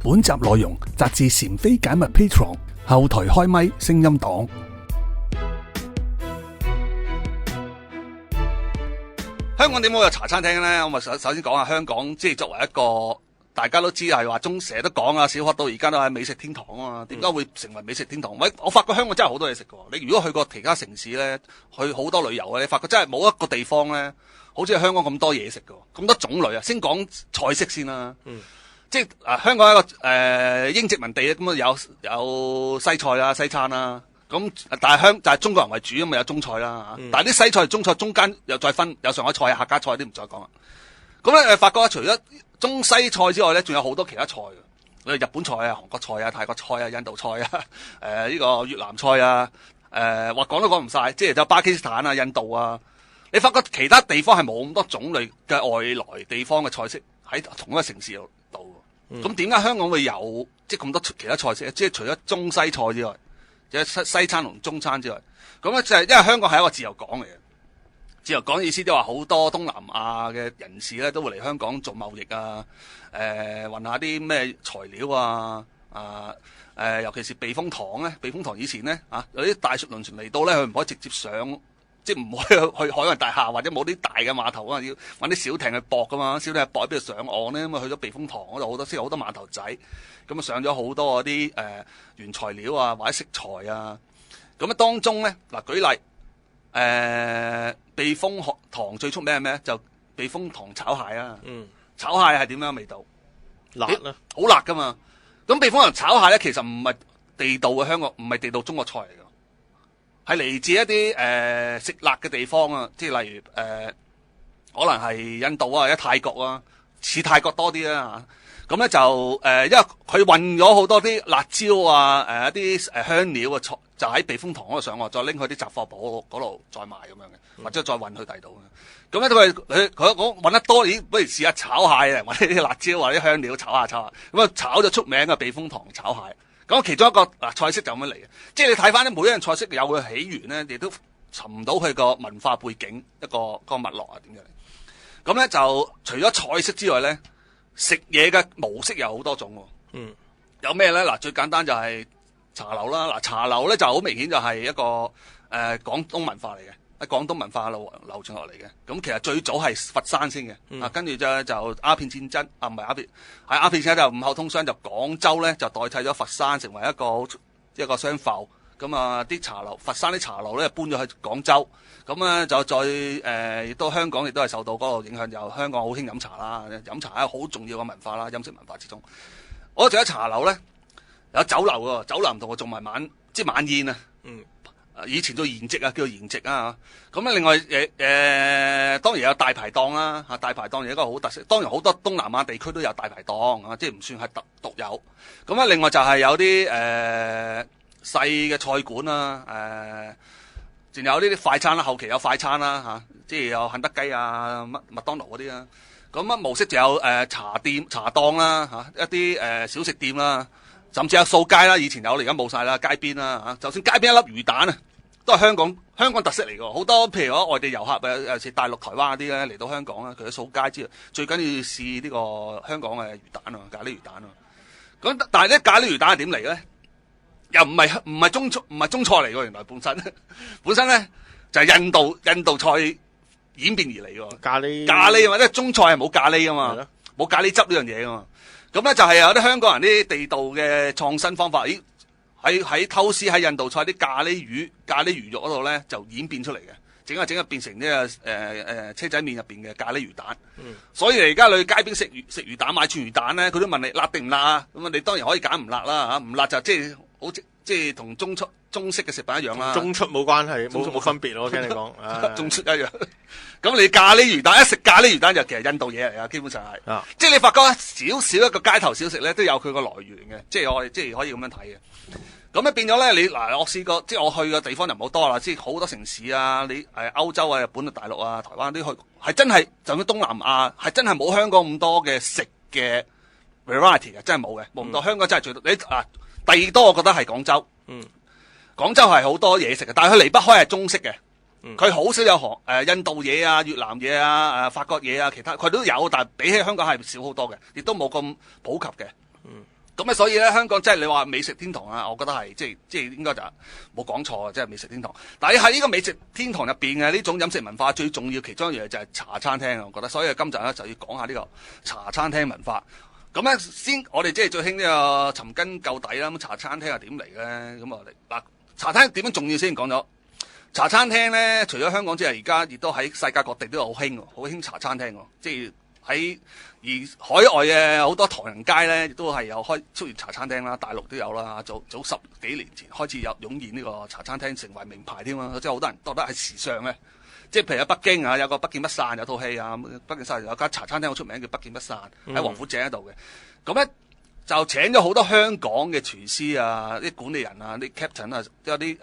本集內容摘自禪飛解密 Patreon 後台開咪聲音檔。香港點解有茶餐廳呢？我咪首先講下香港，即係作為一個大家都知係話成日都講啊，小學到而家都係美食天堂啊嘛。點解會成為美食天堂？我發覺香港真係好多嘢食㗎。你如果去過其他城市呢，去好多旅遊啊，你發覺真係冇一個地方呢，好似香港咁多嘢食㗎，咁多種類啊。先講菜式先啦。即係香港係一個英殖民地咧，咁啊有西菜啦、西餐啦。咁但係中國人為主，咁咪有中菜啦。但係啲西菜、中菜中間又再分，有上海菜、客家菜啲唔再講啦。咁咧發覺除咗中西菜之外咧，仲有好多其他菜嘅，日本菜啊、韓國菜啊、泰國菜啊、印度菜啊、呢個越南菜啊，話講都講唔晒，即係就巴基斯坦啊、印度啊。你發覺其他地方係冇咁多種類嘅外來地方嘅菜式喺同一個城市度。咁點解香港會有即係咁多其他菜式？即係除咗中西菜之外，有西餐同中餐之外，咁咧就係因為香港係一個自由港嚟嘅。自由港意思即係話好多東南亞嘅人士咧都會嚟香港做貿易啊，運下啲咩材料啊，尤其是避風塘咧。避風塘以前咧有啲大輪船嚟到咧，佢唔可以直接上。即係唔可以去海洋大廈，或者冇啲大嘅碼頭啊，要揾啲小艇去駁噶嘛。小艇去駁喺邊度上岸咧？咁啊去咗避風塘嗰度好多碼頭仔，咁啊上咗好多嗰啲原材料啊或者食材啊。咁啊當中咧舉例避風塘最出名係咩？就避風塘炒蟹啊。炒蟹係點樣味道？辣啦，好辣噶嘛。咁避風塘炒蟹咧其實唔係地道嘅香港，唔係地道中國菜嚟㗎。係嚟自一啲食辣嘅地方啊，即係例如可能係印度啊，或者泰國啊，似泰國多啲啦嚇。咁咧就因為佢運咗好多啲辣椒啊，一啲香料啊，就喺避風塘嗰度上岸，再拎去啲雜貨鋪嗰度再賣咁樣嘅，或者再運去第度嘅。咁咧佢講運得多，咦？不如試下炒蟹啊，或者啲辣椒或者香料炒下。咁啊炒咗出名嘅避風塘炒蟹。咁其中一個菜式就咁樣嚟嘅，即係你睇翻咧每一樣菜式有佢起源咧，你都尋到佢個文化背景一個脈絡啊點樣嚟。咁咧就除咗菜式之外咧，食嘢嘅模式有好多種喎。有咩咧？最簡單就係茶樓啦。茶樓咧就好明顯就係一個廣東文化嚟嘅。喺廣東文化流傳落嚟嘅，咁其實最早係佛山先嘅，跟住就鴉片戰爭唔係鴉片，喺鴉片戰爭就五口通商，就廣州咧就代替咗佛山成為一個商埠，咁啊啲茶樓，佛山啲茶樓咧搬咗去廣州，咁啊就再亦都香港亦都係受到嗰個影響，就香港好興飲茶啦，飲茶係好重要嘅文化啦，飲食文化之中。我仲喺茶樓咧有酒樓喎，酒樓唔同我做埋晚宴啊。以前做筵席啊，叫做筵席啊。咁咧，另外當然有大排檔啦。大排檔有一個好特色。當然好多東南亞地區都有大排檔啊，即係唔算係獨有。咁啊，另外就係有啲細嘅菜館啦，仲有呢啲快餐啦，後期有快餐啦即係有肯德基啊、麥當勞嗰啲啦。咁模式就有茶檔啦一啲小食店啦，甚至有掃街啦。以前有，而家冇晒啦。街邊啦就算街邊一粒魚蛋啊，都係香港特色嚟㗎。好多譬如話外地遊客尤其是大陸、台灣嗰啲咧嚟到香港啊，佢掃街之後最緊要試呢個香港嘅魚蛋啊，咖喱魚蛋啊。咁但係咧咖喱魚蛋係點嚟咧？又唔係中菜嚟㗎。原來本身咧就係印度菜演變而嚟㗎。咖喱或者中菜係冇咖喱㗎嘛，冇咖喱汁呢樣嘢㗎嘛。咁咧就係有啲香港人啲地道嘅創新方法，喺偷師喺印度菜啲咖喱魚肉嗰度咧就演變出嚟嘅，整下變成呢個車仔麵入邊嘅咖喱魚蛋。所以而家你去街邊食魚蛋買串魚蛋咧，佢都問你辣定唔辣啊？咁啊，你當然可以揀唔辣啦嚇，唔辣就即係好即係同中式嘅食品一樣啦。中出冇關係，冇分別咯。我聽你講，中出一樣。咁你咖喱魚蛋一食咖喱魚蛋就其實印度嘢嚟㗎，基本上係。即係你發覺少少一個街頭小食咧，都有佢個來源嘅，即係我哋即係可以咁樣睇嘅。咁咧變咗咧，我試過，即係我去嘅地方就唔好多啦，即係好多城市啊，你歐洲啊、日本啊、大陸啊、台灣都去，係真係就算東南亞係真係冇香港咁多嘅食嘅 variety 嘅，真係冇嘅，冇咁多。香港真係最多。第二多我覺得係廣州。廣州係好多嘢食嘅，但係佢離不開係中式嘅。佢好少有印度嘢啊、越南嘢啊、法國嘢啊，其他佢都有，但係比起香港係少好多嘅，亦都冇咁普及嘅。咁啊，所以咧，香港即係你話美食天堂啊，我覺得係即係應該就冇講錯啊，即係美食天堂。但係喺呢個美食天堂入邊嘅呢種飲食文化，最重要其中一樣嘢就係茶餐廳啊，我覺得。所以今集咧就要講下呢個茶餐廳文化。咁咧先，我哋即係最興呢個尋根究底啦。咁茶餐廳係點嚟嘅咧？咁我哋嗱，茶餐廳點樣重要先講咗。茶餐廳咧，除咗香港之外，而家亦都喺世界各地都有好興茶餐廳喎，即係。喺而海外嘅好多唐人街咧，亦都係有出現茶餐廳啦，大陸都有啦。早10幾年前開始有湧現呢個茶餐廳，成為名牌添啊！即係好多人覺得係時尚嘅。即係譬如喺北京啊，有個北京北散有套戲啊，北京散有間茶餐廳好出名叫北京北散，喺王府井嗰度嘅。咁咧就請咗好多香港嘅廚師啊、啲管理人啊、啲 captain 啊，有啲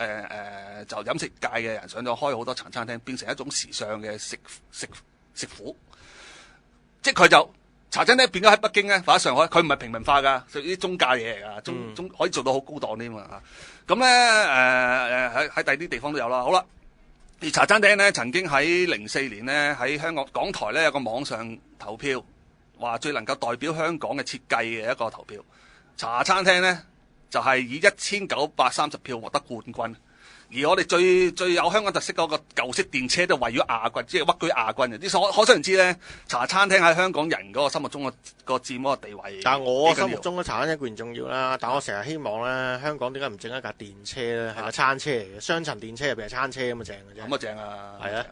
就飲食界嘅人上咗開好多茶餐廳，變成一種時尚嘅食府。即係佢就茶餐廳變咗喺北京咧，或者上海，佢唔係平民化㗎，屬於啲中價嘢嚟㗎，中可以做到好高檔添嘛。咁咧喺第啲地方都有啦。好啦，而茶餐廳咧曾經喺04年咧喺香港港台咧有個網上投票，話最能夠代表香港嘅設計嘅一個投票。茶餐廳咧就係以1930票獲得冠軍。而我哋最有香港特色嗰個舊式電車都位於亞軍，即係屈居亞軍嘅。啲可想而知咧，茶餐廳喺香港人嗰個心目中個佔嗰個地位。但係我心目中嘅茶餐廳固然重要啦，但我成日希望咧，香港點解唔整一架電車咧？係個餐車嚟嘅，雙層電車入邊係餐車咁啊正嘅啫。咁啊正啊！係啊，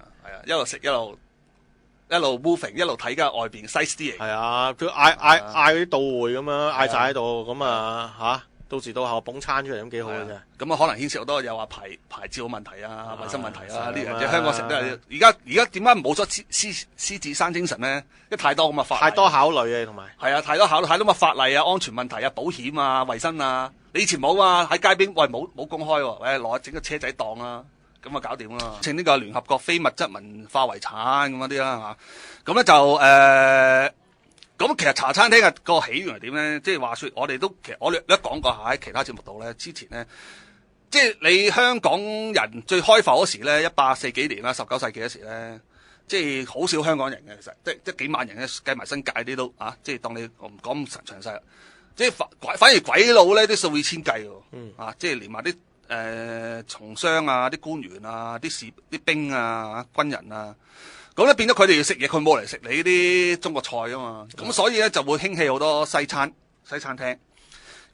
一路食一路 moving， 一路睇緊外邊 sightseeing。係啊，佢嗌啲到會咁樣嗌晒喺度，咁啊嚇。到時到後捧餐出嚟咁幾好嘅啫。咁啊，可能牽涉好多又話牌照問題啊、衞生問題啊呢樣嘢。香港成都係而家點解冇咗獅子山精神咧？因為太多咁嘅法例，太多考慮啊，同埋係啊，太多考慮，太多咁嘅法例啊、安全問題啊、保險啊、衞生啊。你以前冇啊，喺街邊喂冇公開喎，攞整個車仔檔啦，咁啊搞掂啦。稱呢個聯合國非物質文化遺產咁嗰啲啦嚇。咁咧就咁其實茶餐廳嘅個起源係點咧？即係話說，我哋都其實我哋一講過下喺其他節目度咧，之前咧，即係你香港人最開埠嗰時咧，1840幾年啦，19世紀嗰時咧，即係好少香港人嘅，其實即係幾萬人嘅，計埋新界啲都啊，即係當你我唔講咁詳細啦，即係反而鬼佬咧啲數以千計喎，啊，即係連埋啲從商啊、啲官員啊、啲兵啊、軍人啊。咁咧變咗佢哋要食嘢，佢冇嚟食你啲中國菜啊嘛，咁所以咧就會興起好多西餐廳。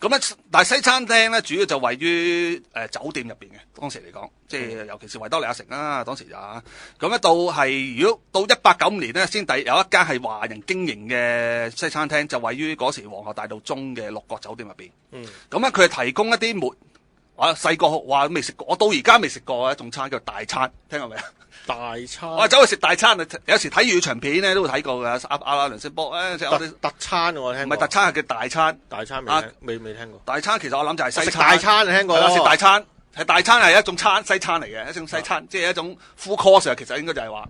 咁咧，但係西餐廳咧主要就位於酒店入邊嘅，當時嚟講，即係尤其是維多利亞城啦，當時就咁咧到係如果到1895年咧，先有一間係華人經營嘅西餐廳，就位於嗰時皇后大道中嘅六角酒店入邊。咁咧佢係提供一啲我細個話未食過，我到而家未食過嘅一種餐叫大餐，聽過未啊？大餐，我走去食大餐啊！有時睇粵語長片咧都會睇過嘅，阿梁醒波咧，即係我哋特餐我聽過，唔係特餐係叫大餐。大餐未聽過。大餐其實我諗就係西餐。食大餐你聽過？係啦，食大餐係大餐係一種西餐嚟嘅，一種西餐，即係一種 full course 啊！其實應該就係話，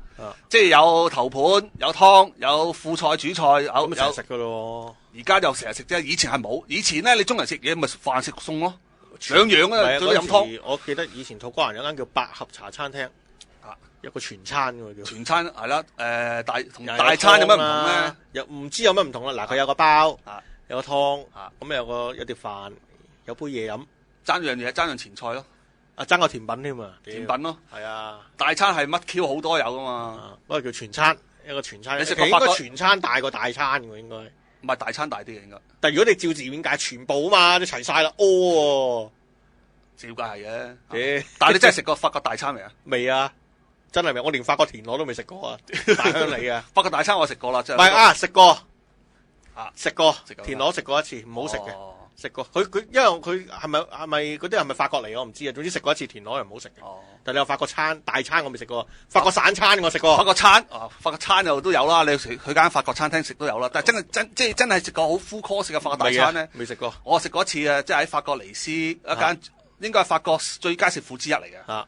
即係有頭盤、有湯、有副菜、主菜，有食㗎咯。而家就成日食啫，以前係冇。以前咧，你中人食嘢咪飯食餸咯，兩樣啊，仲要飲湯。我記得以前土瓜灣有間叫百合茶餐廳。有個全餐嘅叫全餐係啦，同大餐有乜唔同咧？又唔知有乜唔同啦。嗱，佢有個包，有個湯，咁有碟飯，有杯嘢飲，爭樣嘢，爭樣前菜咯。爭個甜品添啊！甜品咯，係啊！大餐係乜 Q 好多有噶嘛？嗰個叫全餐，一個全餐。你食過應該全餐大過大餐嘅應該。唔係大餐大啲嘅應該。但係如果你照字面解，全部啊嘛，都齊晒啦，照計係嘅。但係你真係食過法國大餐未啊？未啊！真係未，我連法國田螺都未食過啊！大鄉里啊！法國大餐我食過啦，真係。唔係啊，食過食過田螺食過一次，唔好食嘅。食過佢因為佢係咪嗰啲係咪法國嚟我唔知啊。總之食過一次田螺又唔好食嘅。但係你有法國餐大餐我未食過，法國散餐我食過。法國餐又都有啦，你去間法國餐廳食都有啦。但係真係食過好 full course 嘅法國大餐咧，未食過。我食過一次啊，即係喺法國尼斯一間應該係法國最佳食府之一嚟嘅。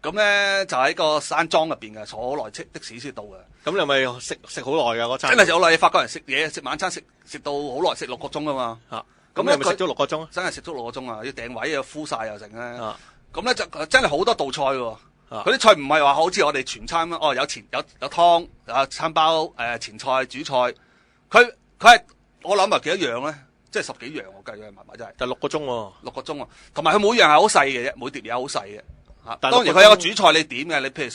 咁咧就喺個山莊入邊嘅，坐好耐的士先到嘅。咁你係咪食好耐㗎嗰餐？真係食好耐，法國人食嘢食晚餐食到好耐，食6個鐘啊嘛。咁你係咪食咗6個鐘？真係食足6個鐘啊！要訂位又敷晒又成咧。咁咧就真係好多道菜喎。佢啲菜唔係話好似我哋全餐咁，有湯餐包前菜主菜。佢係我諗係幾多樣咧？即係10幾樣我計咗埋埋真係。就6個鐘喎。 6個鐘喎，同埋佢每樣係好細嘅啫，每碟嘢好細嘅。但當然佢有個主菜你點嘅，你譬如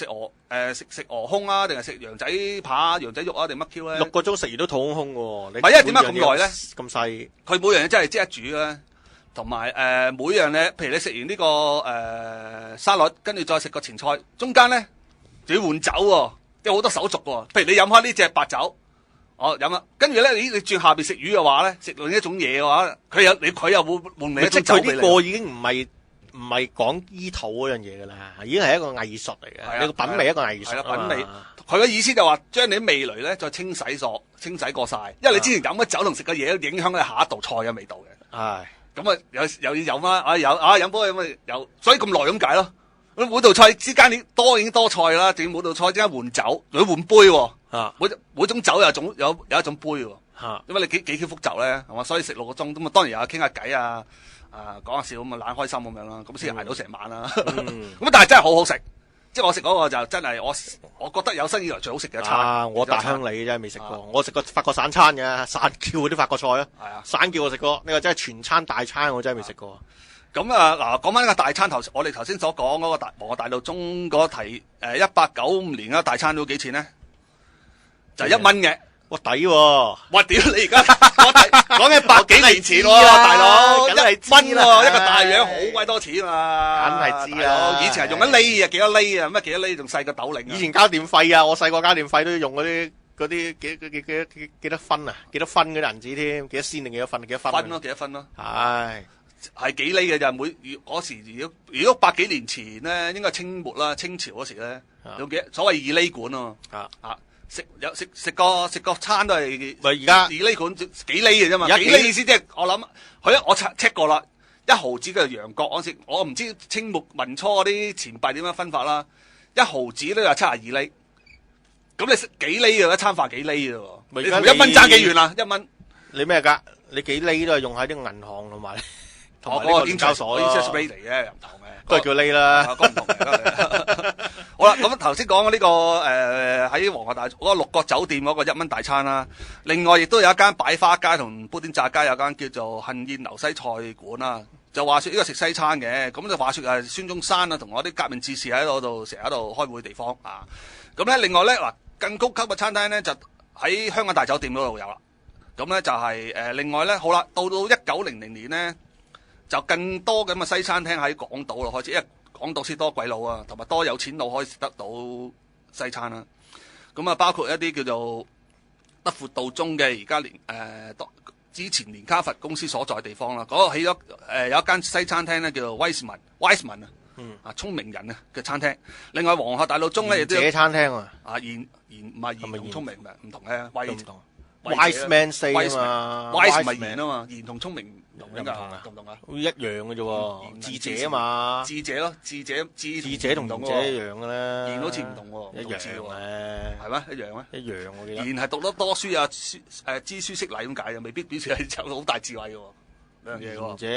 食食鵝胸啊，定係食羊仔扒、羊仔肉啊，定乜 Q 咧？ 6個鐘食完都肚空空喎。唔係因為點解咁耐咧？咁細，佢每樣嘢真係即刻煮咧，同埋每樣咧，譬如你食完呢個沙律，跟住再食個前菜，中間咧就要換酒喎，有好多手續喎。譬如你飲開呢隻白酒，我飲啦，跟住咧你轉下邊食魚嘅話咧，食另一種嘢嘅話，佢又會換另一種酒俾你。即係佢呢個已經唔係講醫肚嗰樣嘢㗎啦，已經係一個藝術嚟嘅，你個品味一個藝術。係啦，品味。佢嘅意思就話將你啲味蕾咧再清洗過晒，因為你之前飲嘅酒同食嘅嘢都影響你下一道菜嘅味道嘅。係。咁啊又要飲啦，飲杯咁啊有，所以咁耐咁解咯。每道菜之間已經多菜啦，仲要每道菜之間換酒，仲要換杯喎。每種酒有一種杯喎。因為你幾複雜咧，係嘛？所以食6個鐘，咁啊當然又傾下偈啊。講下笑咁啊，懶開心咁樣啦，咁先捱到成晚啦。咁但係真係好好食，即係我食嗰個就真係我覺得有生以來最好食嘅一餐。我大鄉里真係未食過，我食過法國散餐嘅，散叫嗰啲法國菜啊。係啊，散叫我食過，呢個真係全餐大餐我真係未食過。咁嗱，講翻呢個大餐我哋頭先所講嗰個皇后大道中嗰題1895年嗰大餐都幾錢咧？就1蚊嘅。哇抵喎！哇屌你而家講緊100幾年前喎，大佬1蚊喎，一個大樣好鬼多錢啊！梗係知啦，以前係用緊厘啊，幾多厘啊？乜幾多厘仲細過斗零？以前交電費啊，我細個交電費都要用嗰啲幾多分啊？幾多分嗰啲銀紙添？幾多仙定幾多分？幾多分？分咯，幾多分咯？係幾厘嘅就嗰時如果100幾年前咧，應該係清末啦，清朝嗰時咧，有幾所謂2厘管啊。食個餐都係，而家2厘管幾厘嘅啫嘛，幾厘意思即係我諗，我 check 過啦，1毫子嘅羊角嗰時，我唔知清末民初嗰啲錢幣點樣分法啦，1毫子都有72厘，咁你食幾厘嘅一餐飯幾厘嘅喎，你同1蚊爭幾遠啊？1蚊你咩㗎？你幾厘都係用喺啲銀行同埋呢個聯交所咯 interest rate 嚟嘅，唔同嘅，都係叫厘啦，唔同嘅。好啦，咁頭先講嘅呢個喺皇后大道嗰個6角酒店嗰個1蚊大餐啦，另外亦都有一間擺花街同砵典乍街有間叫做幸宴樓西菜館啦，就話說呢個食西餐嘅，咁就話說係孫中山啊同我啲革命志士喺度成日喺度開會地方啊，咁咧另外咧嗱更高級嘅餐廳咧就喺香港大酒店嗰度有啦，咁咧就係另外咧好啦，到1900年咧就更多咁嘅西餐廳喺港島咯開始，因為港島先多鬼佬啊，同埋多有錢佬可以食得到西餐啦。咁啊，包括一啲叫做德輔道中嘅，而家之前連卡佛公司所在地方啦。嗰個起咗有一間西餐廳咧，叫做 Wiseman 啊，聰明人啊嘅餐廳。另外皇后大道中咧亦都有餐廳啊，唔係賢同聰明唔同嘅，Wise man say 啊嘛 ，Wise 咪賢啊嘛，賢同聰明唔同㗎，唔同啊，一樣嘅啫喎，智者啊嘛，智者咯，智者同賢者一樣嘅啦，賢好似唔同喎，一樣嘅，係咩？一樣咩？一樣我記得。賢係讀得多書啊，知書識禮咁解，又未必表示係有好大智慧嘅喎，兩樣嘢喎。賢者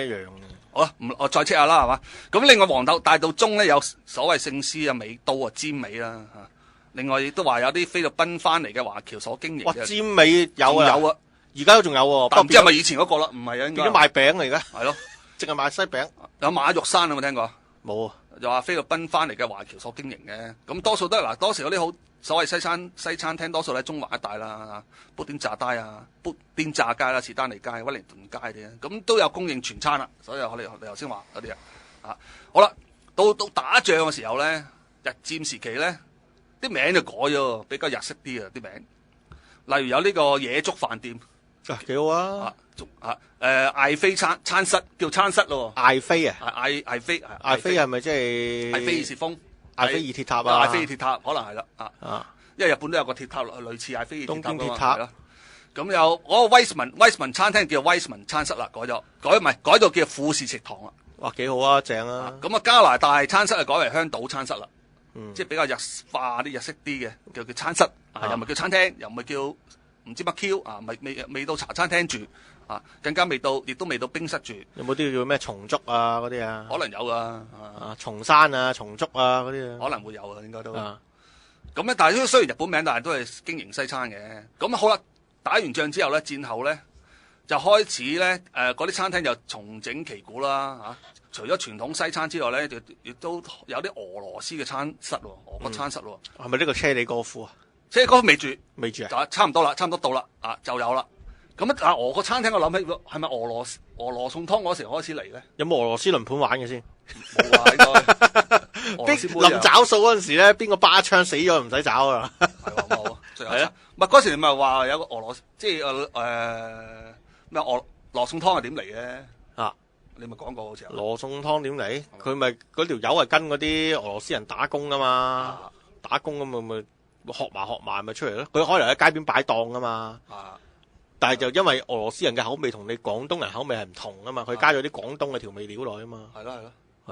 一樣。好啦，我再 check 下啦，係嘛？咁另外皇后大道中咧有所謂聖師啊、美都啊、尖美啦嚇。另外亦都話有啲菲律賓翻嚟嘅華僑所經營嘅。哇！尖美有啊，而家都仲有喎。但唔知係咪以前嗰個啦？唔係啊，應該。變咗賣餅嚟嘅。係咯，淨係賣西餅。有馬玉山有冇聽過？冇啊。就話菲律賓翻嚟嘅華僑所經營嘅，咁多數都係嗱，當時嗰啲好所謂西餐廳，多數喺中環一帶啦，砵典乍街啊、砵典乍街啦、士丹利街、威靈頓街啲咁都有供應全餐啦。所以我哋頭先話嗰啲啊，好啦，到打仗嘅時候咧，日佔時期咧，啲名就改咗，比較日式啲啊啲名，例如有呢個野竹飯店，幾好啊！艾菲餐室叫餐室咯，艾菲啊，艾菲係咪即係艾菲爾士峰？艾菲爾鐵塔啊，艾菲爾鐵塔可能係啦，因為日本都有個鐵塔類似艾菲爾鐵塔東京鐵塔。咁有嗰個 Wiseman 餐廳叫 Wiseman 餐室啦，改到叫富士食堂啦。哇，幾好啊，正啊！咁加拿大餐室啊改為香島餐室啦，即係比較日化啲日式啲嘅，叫餐室，又唔係叫餐廳，又唔係叫唔知乜 Q 啊，未到茶餐廳住啊，更加亦都未到冰室住。有冇啲叫咩松竹啊嗰啲啊？可能有啊，松山啊、松竹啊嗰啲啊，可能會有啊，應該都。咁咧，但係雖然日本名，但係都係經營西餐嘅。咁好啦，打完仗之後咧，戰後咧就開始咧嗰啲餐廳就重整旗鼓啦嚇。除咗傳統西餐之外咧，就亦都有啲俄羅斯嘅餐室喎，俄國餐室喎。係咪呢個車里哥夫啊？車里哥夫未住，未住啊？差唔多啦，差唔多到啦就有啦。咁俄國餐廳我諗起係咪俄羅餸湯嗰時開始嚟咧？有冇俄羅斯輪盤玩嘅先？冇啊，應該。臨找數嗰陣時咧，邊個巴槍死咗唔使找啊？係喎，冇啊，係啊。唔係嗰時你咪話有個俄羅斯，即係咩羅餸湯係點嚟嘅？你咪講過好似羅餸湯點嚟？佢咪嗰條友係跟嗰啲俄羅斯人打工噶嘛？打工咁咪學埋咪出嚟咯。佢開嚟喺街邊擺檔噶嘛。但係就因為俄羅斯人嘅口味同你廣東人口味係唔同噶嘛，佢加咗啲廣東嘅調味料落去啊嘛。係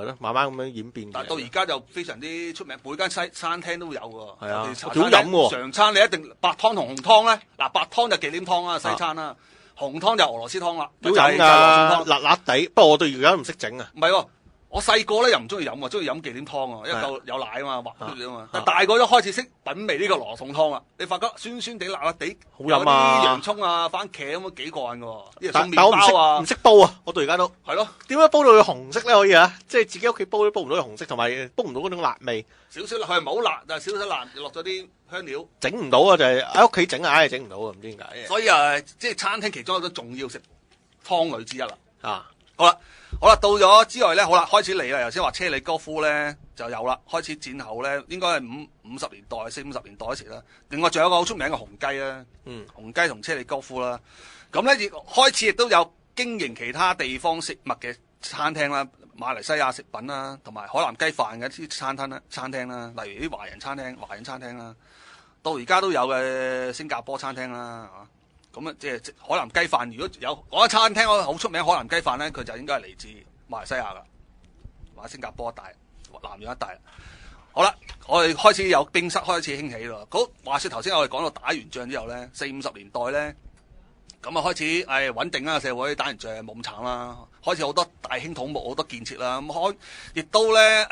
咯，慢慢咁樣演變。但係到而家就非常之出名，每間餐廳都會有喎。係啊，好飲喎。常餐你一定白湯同紅湯咧，嗱白湯就忌廉湯啦，西餐啦。紅湯就俄羅斯湯啦，好飲㗎，辣辣地。不過我到而家都唔識整啊。唔係喎，我細個咧又唔中意飲喎，中意飲忌廉湯啊，因為夠有奶啊嘛，滑啲啊嘛。但大個咗開始識品味呢個羅餸湯啦，你發覺酸酸地、辣辣地，好飲啊！啲洋葱啊、番茄咁樣幾過癮㗎喎。但我唔識煲啊，我到而家都係咯。點解煲到佢紅色咧？可以啊，即係自己屋企煲都煲唔到佢紅色，同埋煲唔到嗰種辣味。少少辣，佢係冇辣，但係少少辣，落咗啲香料。整唔到啊！就係喺屋企整啊，硬係整唔到啊，唔知點解。所以即係餐廳其中一種重要食湯類之一啦。好啦，到咗之外咧，好啦，開始嚟啦。頭先話車里哥夫咧就有啦，開始戰後咧，應該係50年代、40、50年代嗰時啦。另外仲有一個好出名嘅紅雞啦，紅雞同車里哥夫啦。咁咧亦開始亦都有經營其他地方食物嘅餐廳啦，馬來西亞食品啦，同埋海南雞飯嘅啲餐廳啦，例如啲華人餐廳啦，到而家都有嘅新加坡餐廳啦，咁啊，即係海南雞飯。如果有嗰間餐廳好出名海南雞飯咧，佢就應該係嚟自馬來西亞噶，或者新加坡一帶、南洋一帶。好啦，我哋開始有冰室開始興起咯。話說頭先我哋講到打完仗之後咧，40、50年代咧，咁啊開始穩定啦，社會打完仗冇咁慘啦，開始好多大興土木，好多建設啦。咁亦都咧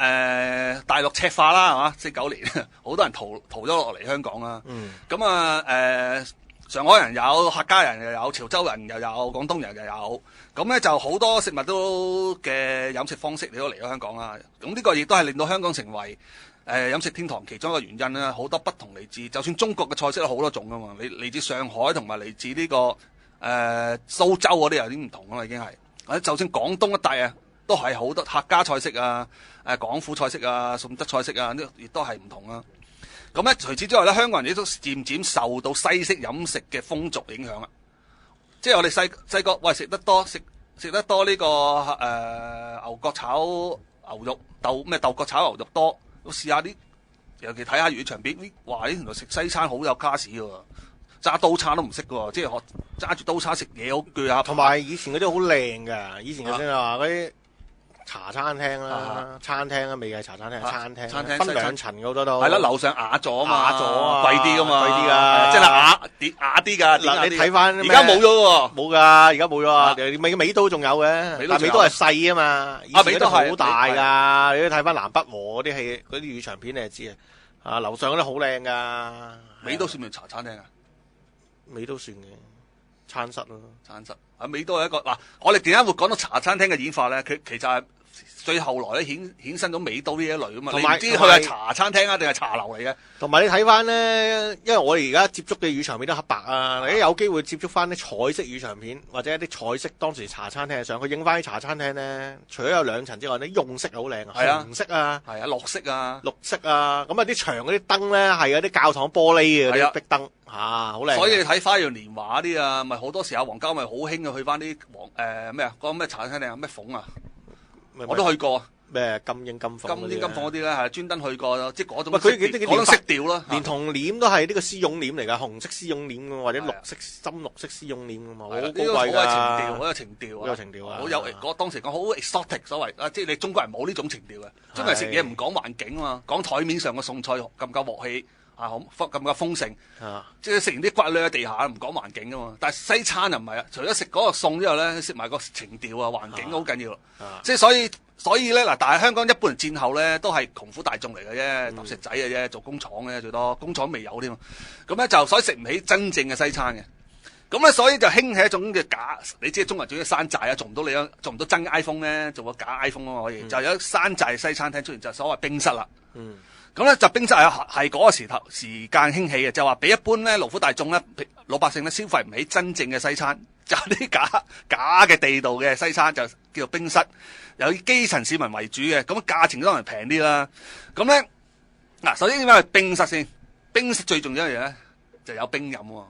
大陸赤化啦，係嘛？49年好多人逃咗落嚟香港啦。咁上海人有，客家人又有，潮州人又有，廣東人又有，咁咧就好多食物都嘅飲食方式你都嚟咗香港啦。咁呢個亦都係令到香港成為飲食天堂其中一個原因啦。好多不同嚟自，就算中國嘅菜式都好多種噶嘛。你嚟自上海同埋嚟自呢個蘇州嗰啲有啲唔同啦，已經係。就算廣東一帶啊，都係好多客家菜式啊、廣府菜式啊、順德菜式啊，呢亦都係唔同啦。咁咧，除此之外咧，香港人亦都漸漸受到西式飲食嘅風俗影響啦。即係我哋細個，喂食得多呢個牛角炒牛肉豆角炒牛肉多，我試下啲，尤其睇下粵語長片，哇！原來食西餐好有 class 嘅喎，揸刀叉都唔識嘅喎，即係學揸住刀叉食嘢好鋸下。同埋以前嗰啲好靚㗎，以前嘅先話嗰啲。茶餐廳啦，餐廳啦，未計茶餐廳，餐廳分兩層嘅好多都。係啦，樓上雅座啊嘛，雅座啊，貴啲噶嘛，貴啲㗎，即係雅啲㗎。嗱，你睇翻，而家冇咗喎，冇㗎，而家冇咗啊！美都仲有嘅，但美都係細啊嘛，以前嗰啲好大㗎。你都睇翻南北和嗰啲戲，嗰啲粵語長片你就知啊。樓上嗰啲好靚㗎。美都算唔算茶餐廳啊？美都算嘅。餐室咯，餐室美都係一個嗱，我哋點解會講到茶餐廳嘅演化咧？佢其實係最後來咧衍生咗美都呢一類啊嘛。你唔知佢係茶餐廳啊定係茶樓嚟嘅？同埋你睇翻咧，因為我哋而家接觸嘅語長片都黑白啊，你有機會接觸翻啲彩色語長片或者一啲彩色當時茶餐廳嘅相，佢影翻啲茶餐廳咧，除咗有兩層之外，啲用色好靚啊，紅色啊，係啊，綠色啊，咁啊啲牆嗰啲燈咧係嗰啲教堂玻璃嘅啲壁燈。好靚！所以你睇《花樣年華》啲啊，咪好多時候黃膠咪好興啊，去翻啲咩啊？嗰個咩茶餐廳啊？咩鳳啊？我都去過。咩金鷹金鳳嗰啲咧係專登去過，即係嗰種嗰色調啦。連同簾都係呢個絲絨簾嚟㗎，紅色絲絨簾或者綠色深綠色絲絨簾㗎嘛，好高貴㗎。好有情調，好有情調啊！好有當時講好 exotic 所謂啊，即係你中國人冇呢種情調嘅，中國人食嘢唔講環境啊嘛，講台面上嘅餸菜咁夠鑊氣。咁嘅豐盛，即係食完啲骨咧喺地下，唔講環境噶嘛。但係西餐又唔係啊，除咗食嗰個餸之後咧，食埋個情調啊，環境好緊要。即係所以咧嗱，但係香港一般人戰後咧都係窮苦大眾嚟嘅啫，揼石仔嘅啫，做工廠嘅最多，工廠未有添。咁咧就所以食唔起真正嘅西餐嘅。咁咧，所以就興起一種嘅假，你知中國人中意山寨啊，做唔到真 iPhone 咧，做個假 iPhone 啊嘛可以，就有山寨西餐廳出現，就所謂冰室啦。咁咧就冰室係嗰個時間興起嘅，就話俾一般咧勞苦大眾咧老百姓咧消費唔起真正嘅西餐，就啲假嘅地道嘅西餐就叫做冰室，有基層市民為主嘅，咁價錢當然平啲啦。咁咧嗱，首先點解係冰室先？冰室最重要一樣嘢咧就有冰飲喎。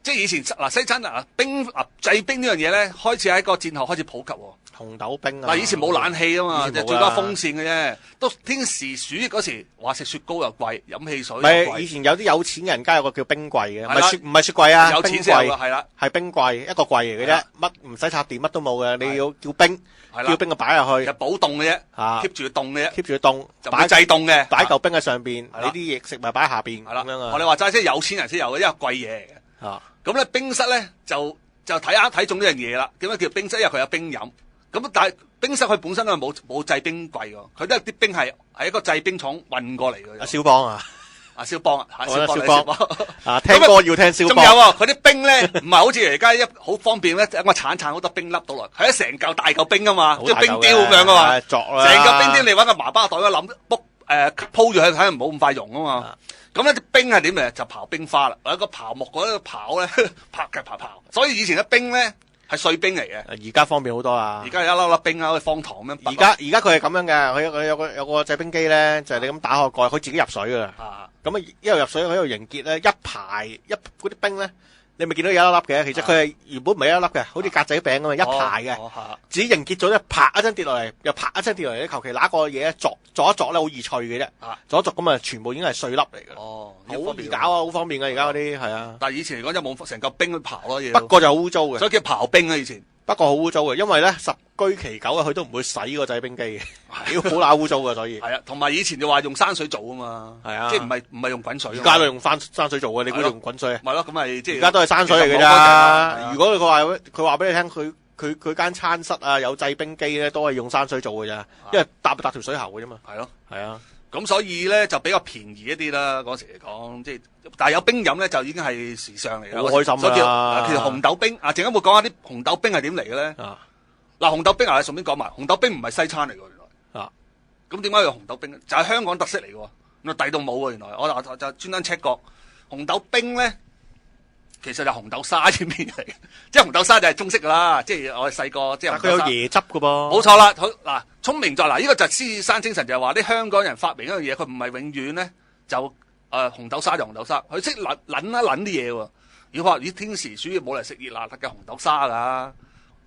即係以前嗱西餐製冰呢樣嘢咧，開始喺個戰後開始普及喎。紅豆冰啊！嗱，以前冇冷氣啊嘛，就最多風扇嘅啫。都天時暑熱嗰時，話食雪糕又貴，飲汽水又貴。唔係以前有啲有錢人家有個叫冰櫃嘅，唔係雪櫃啊，有錢先有㗎，係啦，係冰櫃，一個櫃嚟嘅啫，乜唔使插電，乜都冇嘅，你要叫冰，叫冰就擺入去，就保凍嘅啫，keep 住佢凍嘅啫，keep 住佢凍，就擺製凍嘅，擺嚿冰喺上邊，你啲嘢食物擺喺下邊，係啦，咁樣啊。我哋話齋即係有錢人先有嘅，因為貴嘢嚟嘅。咁咧冰室咧就睇中呢樣嘢啦。點解叫冰室？因為佢有冰飲。咁但係冰室佢本身都係冇製冰櫃㗎，佢都係啲冰係一個製冰廠運過嚟嘅。阿肖邦啊，阿肖邦啊，肖邦啊，聽歌要聽肖邦。仲有啊，佢啲冰咧唔係好似而家好方便咧，一個鏟好多冰粒到來，係一成嚿大嚿冰啊嘛，即係冰雕咁樣噶嘛，成嚿冰雕你揾個麻包袋一諗鋪住佢，睇唔好咁快溶啊嘛。咁咧啲冰係點嚟？就刨冰花啦，有個刨木嗰度刨咧，刨，所以以前啲冰咧係碎冰嚟嘅。而家方便好多啊！而家有一粒粒冰啊，好似方糖咁樣。而家佢係咁樣嘅，佢有個製冰機咧，就係你咁打開蓋，佢自己入水噶啦。咁一路入水，佢一路凝結咧，一排嗰啲冰咧，你咪見到有一粒嘅。其實佢係原本唔係一粒嘅，好似格仔餅咁嘛，一排嘅。自己凝結咗咧，啪一聲跌落嚟，又啪一聲跌落嚟，求其拿個嘢鑿一鑿咧，好易脆嘅啫。鑿一鑿咁啊，全部已經係碎粒嚟嘅。好易搞啊，好方便嘅而家嗰啲係啊。但係以前嚟講就冇成嚿冰去刨咯，嘢。不過就好污糟嘅，所以叫刨冰啊以前。不過好污糟嘅，因為咧十居其九啊，佢都唔會洗個製冰機嘅，好乸污糟嘅，所以係啊。同埋以前就話用山水做啊嘛，係啊，即係唔係用滾水。而家都用山水做嘅，你估用滾水啊？咪咯，咁咪即係而家都係山水嚟嘅咋。如果佢話俾你聽，佢間餐室啊有製冰機咧，都係用山水做嘅咋，因為搭條水喉嘅啫嘛。係咯，係啊。咁所以咧就比較便宜一啲啦，嗰時嚟講，即係但係有冰飲咧就已經係時尚嚟啦。好開心啊！其實紅豆冰陣間會講下啲紅豆冰係點嚟嘅咧。嗱，紅豆冰順便講埋，紅豆冰唔係西餐嚟嘅原來。咁點解有紅豆冰咧？就係香港特色嚟嘅，咁啊抵到冇喎原來。我就專登 check 過，紅豆冰咧其實就紅豆沙呢邊嚟嘅，即係紅豆沙就係中式噶啦，即係我哋細個即係。佢有椰汁嘅噃。冇錯啦，好嗱，聰明在嗱，呢個就係獅子山精神，就係話啲香港人發明一樣嘢，佢唔係永遠咧就紅豆沙就紅豆沙，佢識撚一撚啲嘢喎。如果話咦天時暑熱冇嚟食熱辣辣嘅紅豆沙㗎，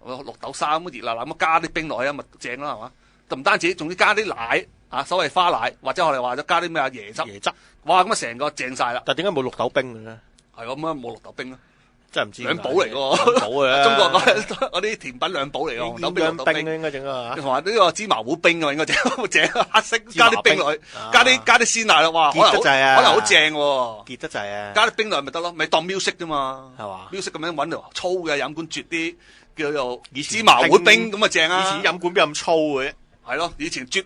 綠豆沙咁熱辣辣咁加啲冰落去啊，咪正啦係嘛？就唔單止，仲要加啲奶啊，所謂花奶或者我哋話咗加啲咩啊椰汁，哇咁啊成個正晒啦。但係點解冇綠豆冰嘅咧？係咁啊，冇綠豆冰啊，真係唔知。兩寶嚟㗎，寶嘅。中國嗰啲甜品兩寶嚟㗎，紅豆冰、綠豆冰應該整啊。同埋呢個芝麻糊冰啊，應該正黑色加啲冰落去，加啲鮮奶啦，哇！結得滯啊，可能好正喎。結得滯啊！加啲冰落去咪得咯，咪當 music 啫嘛。係嘛？music 咁樣揾條粗嘅飲管啜啲叫做芝麻糊冰咁啊正啊！以前飲管邊咁粗嘅？係咯，以前啜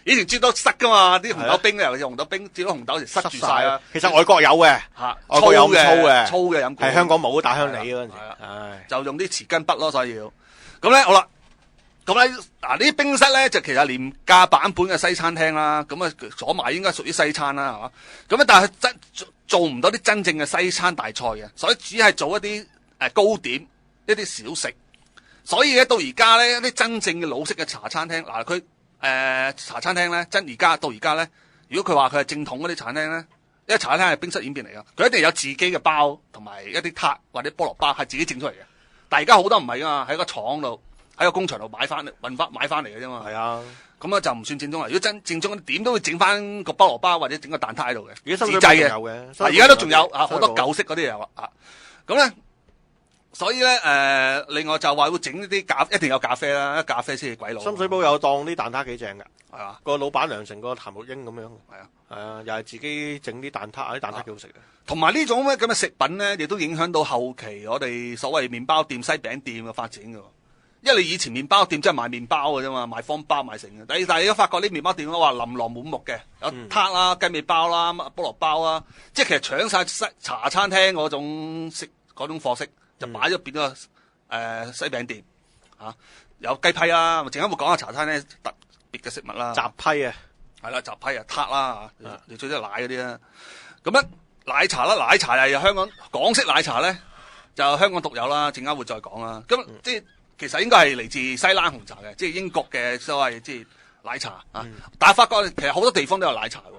以前啜到塞噶嘛，啲紅豆冰尤其是紅豆冰，啜到紅豆時塞住晒啦。其實外國有嘅，外國有咁粗嘅飲管，係香港冇打香梨嗰陣時。就用啲匙羹筆咯，所以要咁咧好啦。咁咧嗱，呢啲冰室咧就其實廉價版本嘅西餐廳啦，咁啊所賣應該屬於西餐啦，係嘛？咁咧但係真做唔到啲真正嘅西餐大菜嘅，所以只係做一啲糕點、一啲小食。所以咧到而家咧一啲真正嘅老式嘅茶餐廳，嗱佢茶餐廳咧而家到而家咧，如果佢話佢係正統嗰啲茶餐廳咧，因為茶餐廳係冰室演變嚟噶，佢一定有自己嘅包同埋一啲撻或者菠蘿包係自己整出嚟嘅。但係而家好多唔係噶嘛，喺個廠度喺個工場度買翻嚟嘅啫嘛。係啊，咁啊就唔算正宗啦。如果真正宗點都會整翻個菠蘿包或者整個蛋撻喺度嘅，而家自製嘅有嘅，而家都仲有啊，好多舊式嗰啲有啊。咁咧。所以咧，另外就話會整呢啲一定有咖啡啦，咖啡先至鬼佬。深水埗有檔啲蛋撻幾正㗎，係嘛？個老闆娘成個譚玉英咁樣，係啊，又係自己整啲蛋撻，啲蛋撻幾好食嘅。同埋呢種咁嘅食品咧，亦都影響到後期我哋所謂麵包店、西餅店嘅發展㗎。因為你以前麵包店真係賣麵包嘅啫嘛，賣方包賣成嘅。但係你而家發覺啲麵包店都話琳琅滿目嘅，有撻啦、雞尾包啦、菠蘿包啦，即係其實搶晒茶餐廳嗰種嗰種貨色，就擺咗變咗西餅店有雞批啦，陣間會講下茶餐廳特別嘅食物啦。雜批啊，係啦，雜批撻啦你最中意奶嗰啲啦。咁樣奶茶啦，奶茶係香港港式奶茶咧，就香港獨有啦。陣間會再講啦。咁即係其實應該係嚟自西蘭紅茶嘅，即係英國嘅所謂即係奶茶但係發覺其實好多地方都有奶茶喎。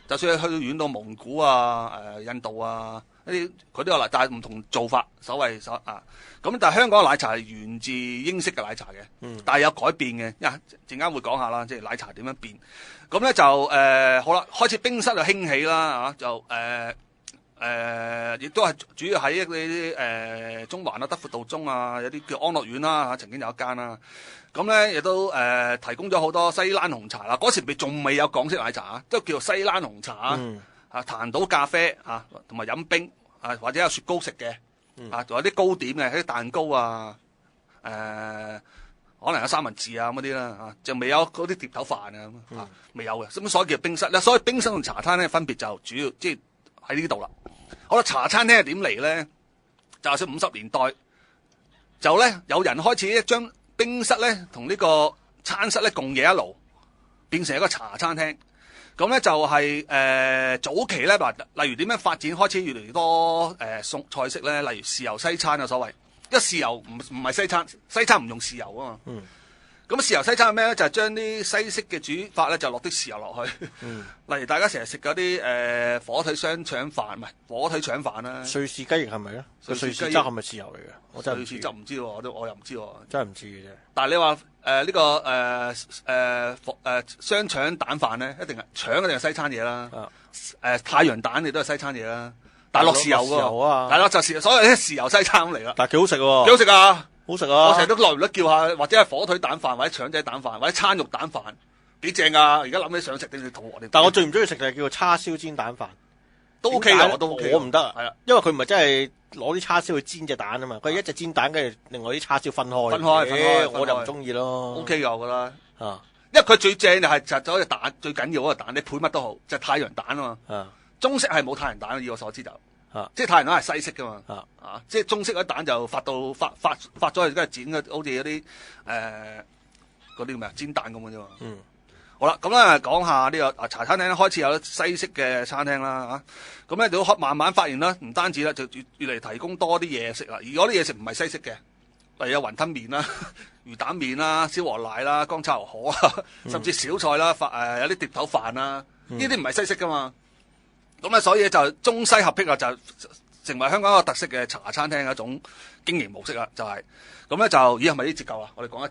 就算去到遠到蒙古印度一啲佢都有奶，但係唔同做法，所謂咁但係香港嘅奶茶係源自英式嘅奶茶嘅，但係有改變嘅，陣間會講下啦，即係奶茶點樣變。咁咧就好啦，開始冰室就興起啦就亦都係主要喺啲中環德輔道中有啲叫安樂苑啦曾經有一間啦。咁咧亦都提供咗好多西蘭紅茶啦。嗰時仲未有港式奶茶都叫做西蘭紅茶彈倒咖啡同埋飲冰或者有雪糕食嘅仲有啲糕點嘅，啲蛋糕可能有三文治咁嗰啲啦就未有嗰啲碟頭飯未有嘅。咁所以叫冰室咧。所以冰室同茶餐廳分別就主要即係喺呢度啦。好啦，茶餐廳係點嚟咧？就係50年代就咧有人開始將冰室咧同呢個餐室咧共冶一爐，變成一個茶餐廳。咁咧就係早期咧例如點樣發展，開始越嚟越多餸菜式咧，例如豉油西餐所謂。因為豉油唔係西餐，西餐唔用豉油啊嘛。咁豉油西餐係咩咧？就係將啲西式嘅煮法咧，就落啲豉油落去。例如大家成日食嗰啲火腿雙腸飯，唔係火腿腸飯啦。瑞士雞翼係咪咧？瑞士汁係咪豉油嚟嘅？我真係瑞士汁唔知喎，我又唔知喎。真係唔知嘅啫。但係你話呢個雙腸蛋飯咧，一定係腸一定係西餐嘢啦。太陽蛋亦都係西餐嘢啦。但係落豉油㗎，係咯，就所有啲豉油西餐咁嚟啦。但係幾好食喎，幾好食啊！好食啊！我成日都耐唔耐叫下，或者係火腿蛋飯，或者腸仔蛋飯，或者餐肉蛋飯，幾正㗎！而家諗起想食，定係肚餓啲。但係我最唔中意食就係叫做叉燒煎蛋飯，都 OK 㗎，我都 OK。我唔得，係啊，因為佢唔係真係攞啲叉燒去煎隻蛋啊嘛，佢一隻煎蛋跟住另外啲叉燒分開，我就唔中意咯。OK 㗎，我覺得因為佢最正就係就咗隻蛋，最緊要嗰個蛋，你配乜都好，就係太陽蛋啊嘛。中式係冇太陽蛋，以我所知就。即係太陽蛋係西式噶嘛，即係中式嗰啲蛋就發咗去，跟住剪嘅，好似嗰啲嗰啲叫咩啊煎蛋咁嘅啫嘛。好啦，咁咧講下呢個茶餐廳開始有西式嘅餐廳啦咁咧就慢慢發現啦，唔單止啦，就越嚟提供多啲嘢食啦。而嗰啲嘢食唔係西式嘅，例如有雲吞麵啦、魚蛋麵啦、燒鵝奶啦、乾炒牛河啊，甚至小菜啦、有啲碟頭飯啦，呢啲唔係西式噶嘛。咁咧，所以就中西合璧啊，就成為香港一個特色嘅茶餐廳嘅一種經營模式啦。就係咁咧，就咦係咪呢節夠啊？我哋講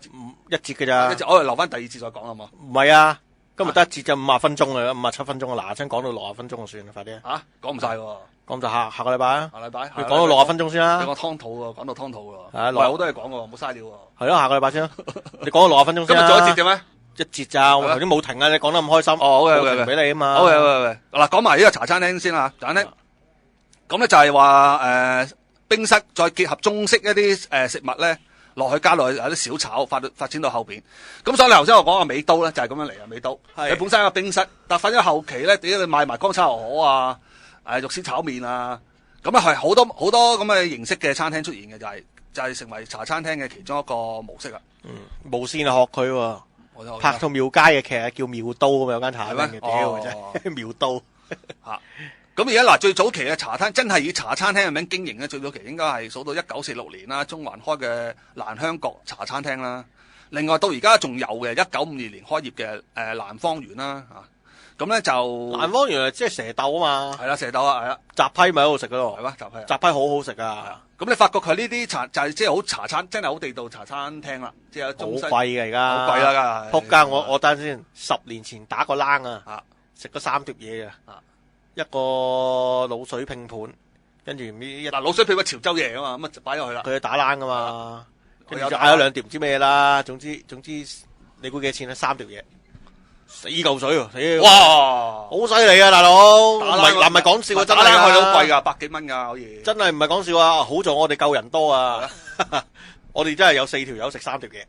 一節嘅咋？我哋留翻第二節再講好嘛？唔係啊，今日得一節就50分鐘啊，57分鐘啊，嗱，先講到60分鐘就算啦，快啲啊！講唔晒喎，講唔晒下個禮拜啊？下禮拜你講到60分鐘先啦。你講湯肚喎，講到湯肚喎，係好多嘢講喎，冇嘥料喎。係咯，下個禮拜先啦。你講到60分鐘先啦。今日做一節嘅咩？一節咋？我頭先冇停啊！你講得咁開心，我停俾你啊嘛。好嘅，嗱，講埋呢個茶餐廳先啦，茶餐廳。咁咧就係話冰室再結合中式一啲食物咧落去加落去有啲小炒發展到後邊。咁所以你頭先我講嘅美都咧就係咁樣嚟啊，美都。佢本身係個冰室，但係喺後期咧點解你賣埋乾炒牛河肉絲炒麵咁係好多咁嘅形式嘅餐廳出現嘅，就係成為茶餐廳嘅其中一個模式啦。無線學佢喎。拍套廟街嘅劇啊，叫廟都咁有間茶餐廳嘅，屌真廟都咁而家最早期嘅茶餐真係以茶餐廳嘅名經營咧，最早期應該係數到1946年啦，中環開嘅蘭香閣茶餐廳啦。另外到而家仲有嘅1952年開業嘅蘭芳園啦咁咧就蘭芳園即係蛇豆啊嘛，係啦，蛇豆係啦，雜批咪喺度食嗰度，係嘛，雜批好好食啊！咁你發覺佢呢啲茶就係即係好茶餐，真係好地道茶餐廳啦，即係有中西。好貴嘅而家，好貴啦！仆街！我等先，10年前打個冷食咗3碟嘢一個滷水拼盤，跟住滷水拼盤潮州嘢啊嘛，咁就擺咗去啦。佢打冷噶嘛，跟住就嗌咗2碟唔知咩啦。總之你估幾錢咧？3碟嘢。4嚿水喎，哇，好犀利啊，大佬！唔係講笑啊，真係打冷好貴噶，100幾蚊噶，可以。真係唔係講笑啊！好在我哋夠人多啊，我哋真係有4條友食3碟嘢。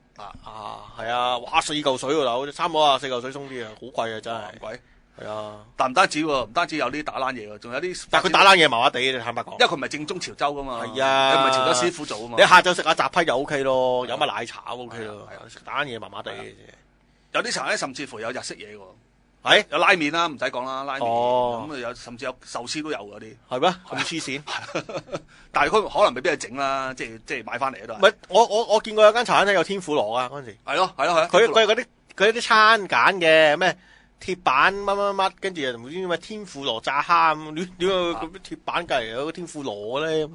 係啊，哇，4嚿水喎，大佬，差唔多啊，4嚿水鬆啲啊，好貴啊，真係。貴。係啊，但唔單止喎，唔單止有啲打冷嘢喎，仲有啲。但係佢打冷嘢麻麻地，你坦白講。因為佢唔係正宗潮州噶嘛。係啊，佢唔係潮州師傅做啊嘛。你下晝食下雜批就 O K 咯，飲下奶茶 O K 咯。係啊，食打冷嘢麻麻地嘅啫。有啲茶咧，甚至乎有日式嘢喎。係有拉麵啦，唔使講啦，拉麵。咁啊有，甚至有壽司都有嗰啲。係咩？咁黐線。但係佢可能未必係整啦，即係買翻嚟都係。唔係，我見過有間茶餐廳有天婦羅啊，嗰陣時。係咯。佢係嗰啲餐揀嘅咩鐵板乜乜乜，跟住又唔知咩天婦羅炸蝦咁，點解咁鐵板隔離有個天婦羅咧？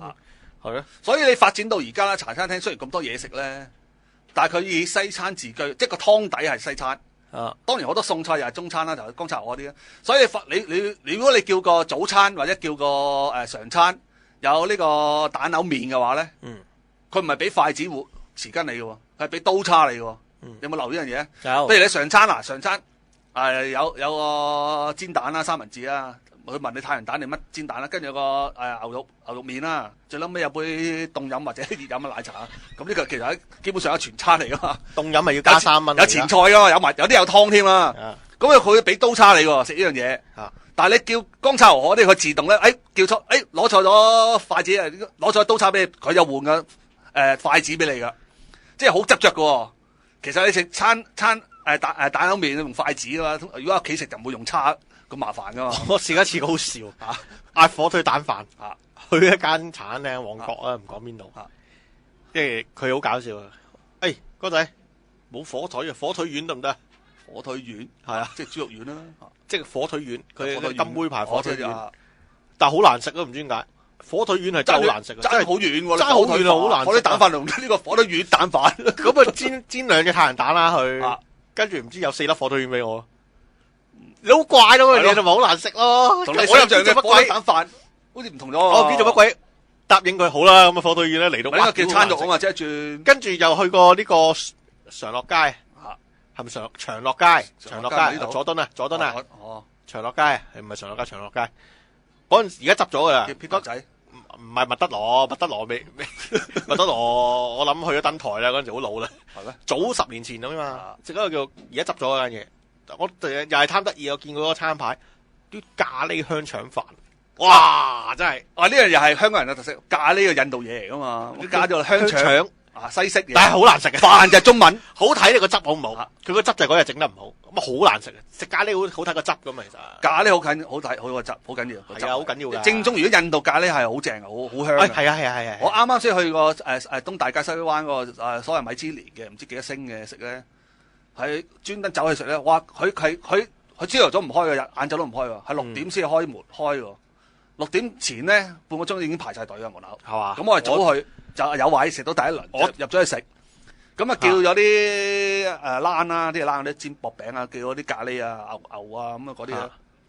係咯。所以你發展到而家啦，茶餐廳雖然咁多嘢食咧，但係佢以西餐自居，即係個湯底係西餐。當然好多餸菜又係中餐啦，就係剛才我啲啦。所以你如果你叫個早餐或者叫個常餐有呢個蛋牛麵嘅話咧，佢唔係俾筷子匙羹你嘅喎，係俾刀叉你嘅喎。有冇留意呢樣嘢？有。譬如你常餐有個煎蛋啦、三文治啦，佢問你太陽蛋定乜煎蛋啦，跟住有個牛肉麵啦，最撚尾有杯凍飲或者熱飲嘅奶茶。咁呢個其實基本上係全餐嚟噶嘛。凍飲咪要加3蚊。有前菜噶嘛，有啲有湯添啦。咁佢會俾刀叉你喎，食呢樣嘢。但係你叫乾炒牛河啲，佢自動咧，叫錯，攞錯咗筷子，攞錯刀叉俾你，佢就換個筷子俾你噶，即係好執着噶喎。其實你食餐蛋牛麵用筷子噶嘛，如果喺屋企食就唔會用叉咁麻煩噶嘛。我試一次好笑嗌火腿蛋飯去一間茶餐廳旺角啊，唔講邊度，即係佢好搞笑啊！哥仔冇火腿啊，火腿丸得唔得？火腿丸係啊，即係豬肉丸啦，即係火腿丸，佢金杯牌火腿丸，但係好難食咯，唔知點解。火腿丸係真係好難食，真係好遠喎，爭好遠啊，好難食。火腿蛋飯同呢個火腿丸蛋飯，咁啊煎2隻太陽蛋啦佢，跟住唔知有4粒火腿丸俾我，你好怪咯，嘢就咪好難食咯。同你想象嘅火腿蛋飯好似唔同咗。我唔知做乜鬼，答應佢好啦，咁啊火腿丸咧嚟到，呢個叫餐肉啊嘛，即係轉。跟住又去過呢個常樂街，係咪長樂街？長樂街佐敦啊，長樂街係唔係長樂街？長樂街嗰陣而家執咗噶啦，撇骨仔。唔係麥德羅，麥德羅，我諗去咗登台啦，嗰陣時好老啦。係咩？早10年前咁嘛，食嗰個叫而家執咗嗰間嘢。我又係貪得意，我見過嗰個餐牌，啲咖喱香腸飯，哇！真係，呢樣又係香港人嘅特色，咖喱嘅印度嘢嚟噶嘛，加咗香腸西式嘢，但係好難食嘅。飯就係中文，好睇你個汁好唔好？佢個汁就係嗰日整得唔好，咁啊好難食嘅。食咖喱好睇個汁咁啊，其實咖喱好睇好個汁，好緊要。係啊，好緊要嘅。正宗如果印度咖喱係好正好香嘅。係啊。我啱啱先去過東大街西灣個所謂米芝蓮嘅，唔知幾多星嘅食咧，係專登走去食咧。哇！佢朝頭早唔開嘅，晏晝都唔開喎，係6點先開門開喎。6點前咧半個鐘已經排晒隊嘅門口。係嘛？咁我哋早去。就有位食到第一輪，入咗去食，咁啊叫咗啲冷啦，啲冷嗰啲煎薄餅啊，叫咗啲咖喱啊、牛啊咁啊嗰啲，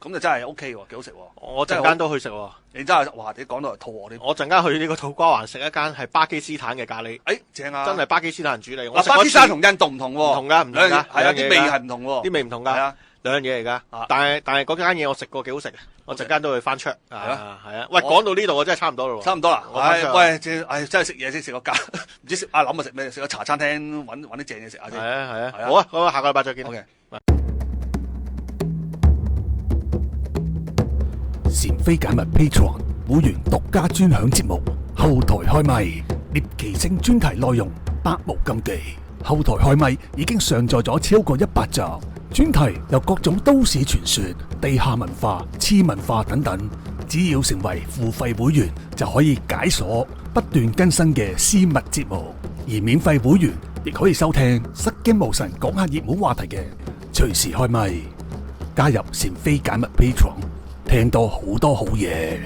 咁就真係 OK 喎，幾好食喎。我陣間都去食喎。你真係哇！你講到嚟肚餓添。我陣間去呢個土瓜灣食一間係巴基斯坦嘅咖喱，正啊！真係巴基斯坦人煮嚟。巴基斯坦同印度唔同喎，唔同㗎，係啊，啲味係唔同喎，啲味唔同㗎。兩樣嘢嚟噶，但係嗰間嘢我食過幾好食嘅，我陣間都會翻出。係啊。喂，講到呢度我真係差唔多啦。差唔多啦。喂，真係食嘢先食個價，唔知食阿諗啊食咩？食個茶餐廳揾啲正嘢食下先。係啊。好啊，好，下個禮拜再見。OK。禪飛解密 Patreon 會員獨家專享節目，後台開咪，獵奇性專題內容百無禁忌。後台開咪已經上載咗超過100集。專題由各種都市傳說、地下文化、次文化等等，只要成為付費會員就可以解鎖不斷更新嘅私密節目，而免費會員亦可以收聽失驚無神講下熱門話題嘅隨時開咪。加入禪飛解密 Patreon，聽到好多好嘢。